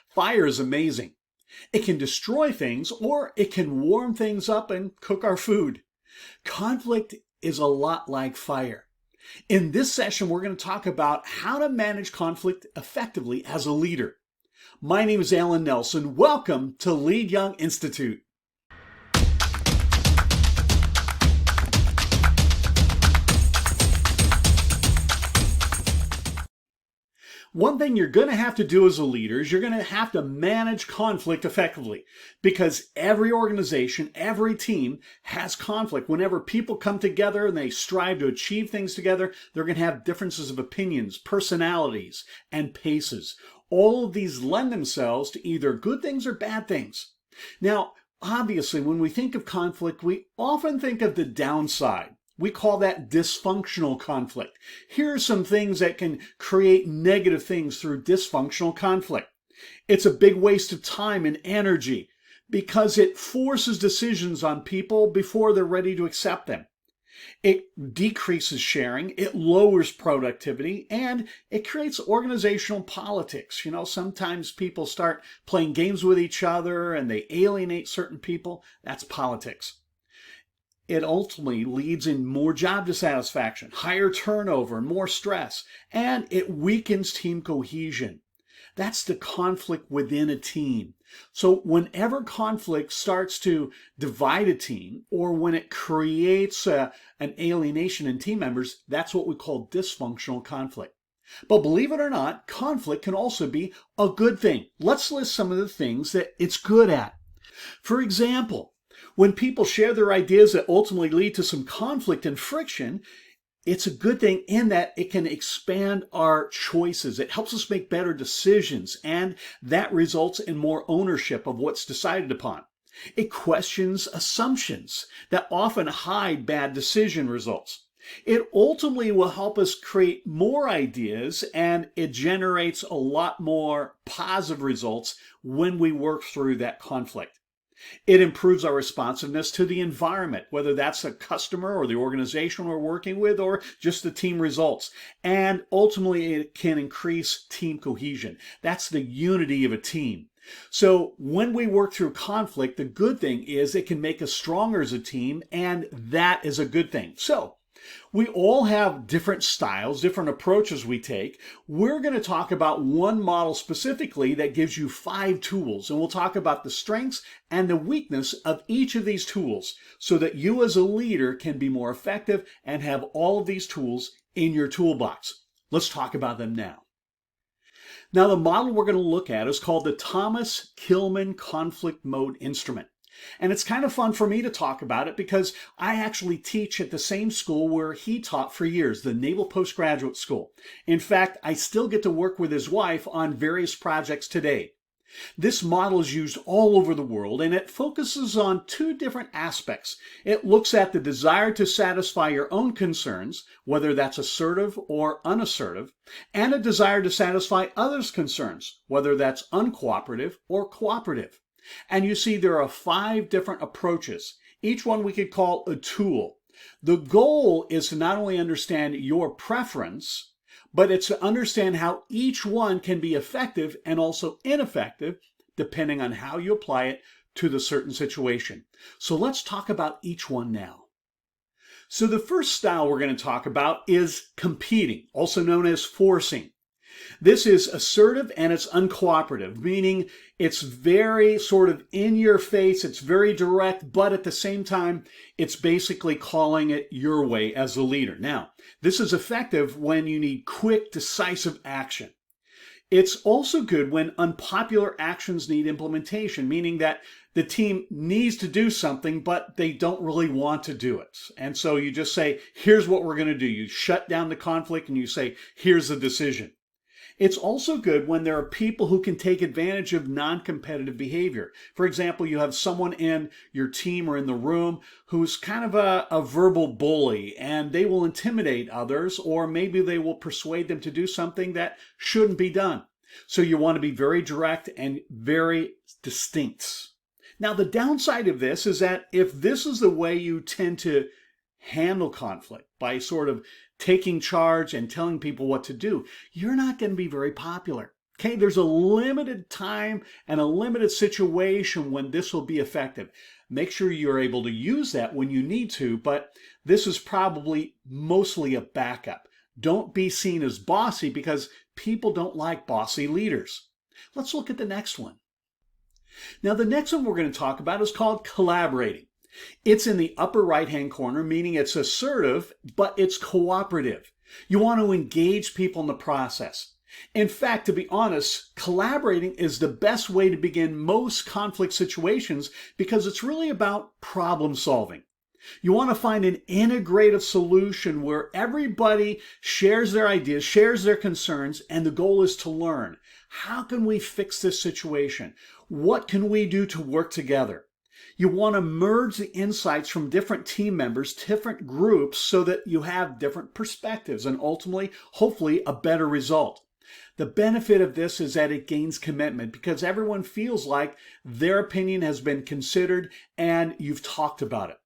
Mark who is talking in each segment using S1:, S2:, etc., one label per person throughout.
S1: Fire is amazing. It can destroy things or it can warm things up and cook our food. Conflict is a lot like fire. In this session, we're going to talk about how to manage conflict effectively as a leader. My name is Alan Nelson. Welcome to Lead Young Institute. One thing you're going to have to do as a leader is you're going to have to manage conflict effectively, because every organization, every team has conflict. Whenever people come together and they strive to achieve things together, they're going to have differences of opinions, personalities, and paces. All of these lend themselves to either good things or bad things. Now, obviously, when we think of conflict, we often think of the downside. We call that dysfunctional conflict. Here are some things that can create negative things through dysfunctional conflict. It's a big waste of time and energy because it forces decisions on people before they're ready to accept them. It decreases sharing, it lowers productivity, and it creates organizational politics. Sometimes people start playing games with each other and they alienate certain people. That's politics. It ultimately leads in more job dissatisfaction, higher turnover, and more stress, and it weakens team cohesion. That's the conflict within a team. So whenever conflict starts to divide a team, or when it creates an alienation in team members, that's what we call dysfunctional conflict. But believe it or not, conflict can also be a good thing. Let's list some of the things that it's good at. For example, when people share their ideas that ultimately lead to some conflict and friction, it's a good thing in that it can expand our choices. It helps us make better decisions, and that results in more ownership of what's decided upon. It questions assumptions that often hide bad decision results. It ultimately will help us create more ideas, and it generates a lot more positive results when we work through that conflict. It improves our responsiveness to the environment, whether that's a customer or the organization we're working with or just the team results. And ultimately, it can increase team cohesion. That's the unity of a team. So when we work through conflict, the good thing is it can make us stronger as a team, and that is a good thing. So we all have different styles, different approaches we take. We're going to talk about one model specifically that gives you 5 tools, and we'll talk about the strengths and the weakness of each of these tools so that you as a leader can be more effective and have all of these tools in your toolbox. Let's talk about them now. Now, the model we're going to look at is called the Thomas Kilmann Conflict Mode Instrument. And it's kind of fun for me to talk about it because I actually teach at the same school where he taught for years, the Naval Postgraduate School. In fact, I still get to work with his wife on various projects today. This model is used all over the world, and it focuses on 2 different aspects. It looks at the desire to satisfy your own concerns, whether that's assertive or unassertive, and a desire to satisfy others' concerns, whether that's uncooperative or cooperative. And you see there are 5 different approaches. Each one we could call a tool. The goal is to not only understand your preference, but it's to understand how each one can be effective and also ineffective depending on how you apply it to the certain situation. So let's talk about each one now. So the first style we're going to talk about is competing, also known as forcing. This is assertive and it's uncooperative, meaning it's very sort of in your face, it's very direct, but at the same time, it's basically calling it your way as a leader. Now, this is effective when you need quick, decisive action. It's also good when unpopular actions need implementation, meaning that the team needs to do something, but they don't really want to do it. And so you just say, here's what we're going to do. You shut down the conflict and you say, here's the decision. It's also good when there are people who can take advantage of non-competitive behavior. For example, you have someone in your team or in the room who's kind of a verbal bully, and they will intimidate others, or maybe they will persuade them to do something that shouldn't be done. So you want to be very direct and very distinct. Now, the downside of this is that if this is the way you tend to handle conflict, by sort of taking charge and telling people what to do, you're not going to be very popular. Okay, there's a limited time and a limited situation when this will be effective. Make sure you're able to use that when you need to, but this is probably mostly a backup. Don't be seen as bossy because people don't like bossy leaders. Let's look at the next one. Now, the next one we're going to talk about is called collaborating. It's in the upper right-hand corner, meaning it's assertive, but it's cooperative. You want to engage people in the process. In fact, to be honest, collaborating is the best way to begin most conflict situations because it's really about problem solving. You want to find an integrative solution where everybody shares their ideas, shares their concerns, and the goal is to learn. How can we fix this situation? What can we do to work together? You want to merge the insights from different team members, different groups, so that you have different perspectives and ultimately, hopefully, a better result. The benefit of this is that it gains commitment because everyone feels like their opinion has been considered and you've talked about it.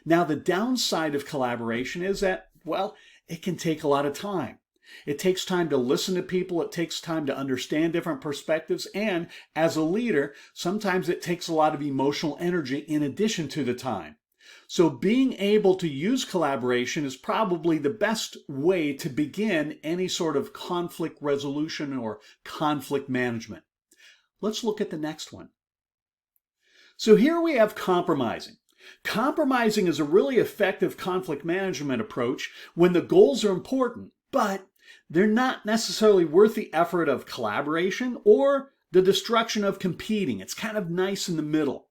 S1: Now, the downside of collaboration is that, well, it can take a lot of time. It takes time to listen to people. It takes time to understand different perspectives. And as a leader, sometimes it takes a lot of emotional energy in addition to the time. So being able to use collaboration is probably the best way to begin any sort of conflict resolution or conflict management. Let's look at the next one. So here we have compromising. Compromising is a really effective conflict management approach when the goals are important, but they're not necessarily worth the effort of collaboration or the destruction of competing. It's kind of nice in the middle.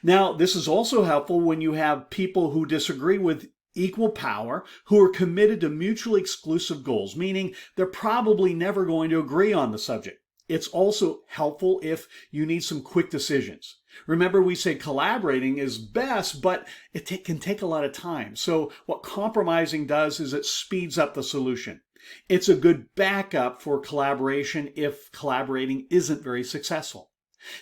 S1: Now, this is also helpful when you have people who disagree with equal power, who are committed to mutually exclusive goals, meaning they're probably never going to agree on the subject. It's also helpful if you need some quick decisions. Remember, we say collaborating is best, but it can take a lot of time. So what compromising does is it speeds up the solution. It's a good backup for collaboration if collaborating isn't very successful.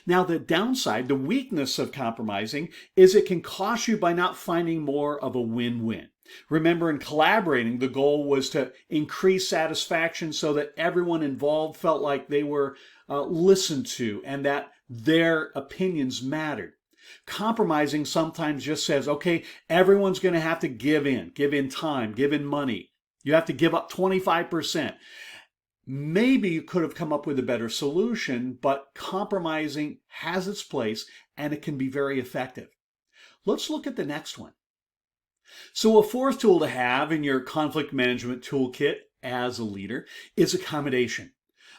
S1: Now, the downside, the weakness of compromising, is it can cost you by not finding more of a win-win. Remember, in collaborating, the goal was to increase satisfaction so that everyone involved felt like they were listened to and that their opinions mattered. Compromising sometimes just says, okay, everyone's going to have to give in time, give in money. You have to give up 25%. Maybe you could have come up with a better solution, but compromising has its place and it can be very effective. Let's look at the next one. So a fourth tool to have in your conflict management toolkit as a leader is accommodation.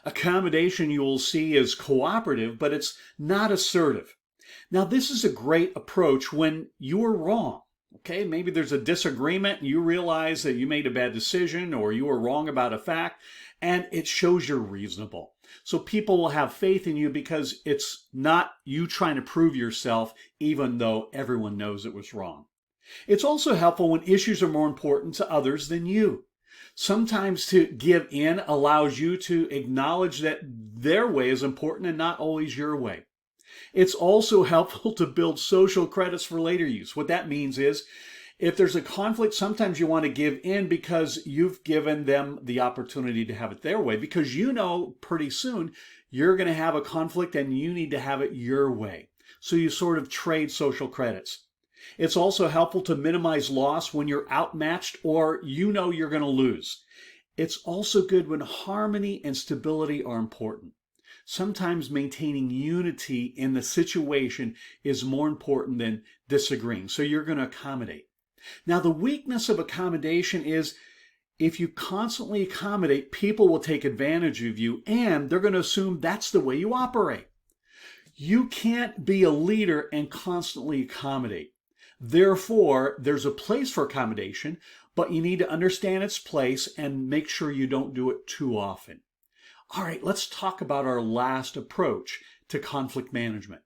S1: Accommodation, you will see, is cooperative, but it's not assertive. Now, this is a great approach when you are wrong. Okay, maybe there's a disagreement and you realize that you made a bad decision or you were wrong about a fact, and it shows you're reasonable. So people will have faith in you because it's not you trying to prove yourself even though everyone knows it was wrong. It's also helpful when issues are more important to others than you. Sometimes to give in allows you to acknowledge that their way is important and not always your way. It's also helpful to build social credits for later use. What that means is if there's a conflict, sometimes you want to give in because you've given them the opportunity to have it their way, because you know pretty soon you're going to have a conflict and you need to have it your way. So you sort of trade social credits. It's also helpful to minimize loss when you're outmatched or you know you're going to lose. It's also good when harmony and stability are important. Sometimes maintaining unity in the situation is more important than disagreeing. So you're going to accommodate. Now, the weakness of accommodation is if you constantly accommodate, people will take advantage of you and they're going to assume that's the way you operate. You can't be a leader and constantly accommodate. Therefore, there's a place for accommodation, but you need to understand its place and make sure you don't do it too often. All right, let's talk about our last approach to conflict management.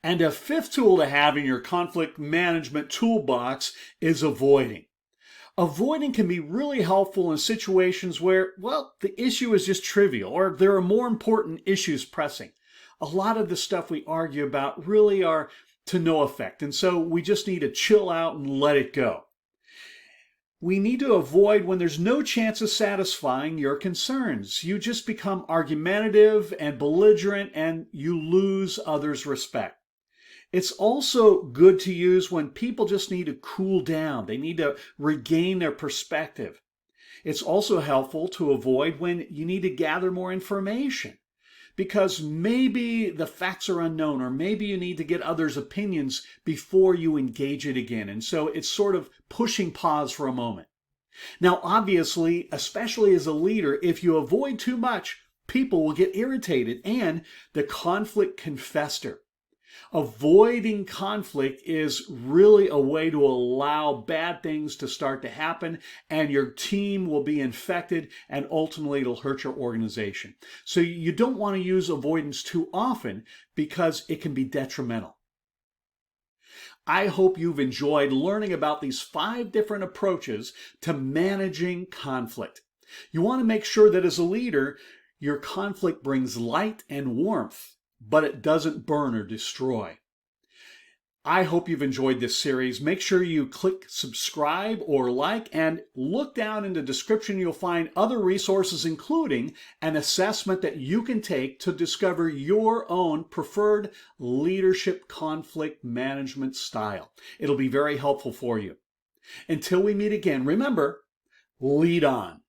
S1: And a fifth tool to have in your conflict management toolbox is avoiding. Avoiding can be really helpful in situations where, well, the issue is just trivial or there are more important issues pressing. A lot of the stuff we argue about really are to no effect, and so we just need to chill out and let it go. We need to avoid when there's no chance of satisfying your concerns. You just become argumentative and belligerent and you lose others' respect. It's also good to use when people just need to cool down. They need to regain their perspective. It's also helpful to avoid when you need to gather more information because maybe the facts are unknown or maybe you need to get others' opinions before you engage it again. And so it's sort of pushing pause for a moment. Now, obviously, especially as a leader, if you avoid too much, people will get irritated and the conflict can fester. Avoiding conflict is really a way to allow bad things to start to happen, and your team will be infected, and ultimately it'll hurt your organization. So you don't want to use avoidance too often because it can be detrimental. I hope you've enjoyed learning about these 5 different approaches to managing conflict. You want to make sure that as a leader, your conflict brings light and warmth, but it doesn't burn or destroy. I hope you've enjoyed this series. Make sure you click subscribe or like and look down in the description. You'll find other resources, including an assessment that you can take to discover your own preferred leadership conflict management style. It'll be very helpful for you. Until we meet again, remember, lead on.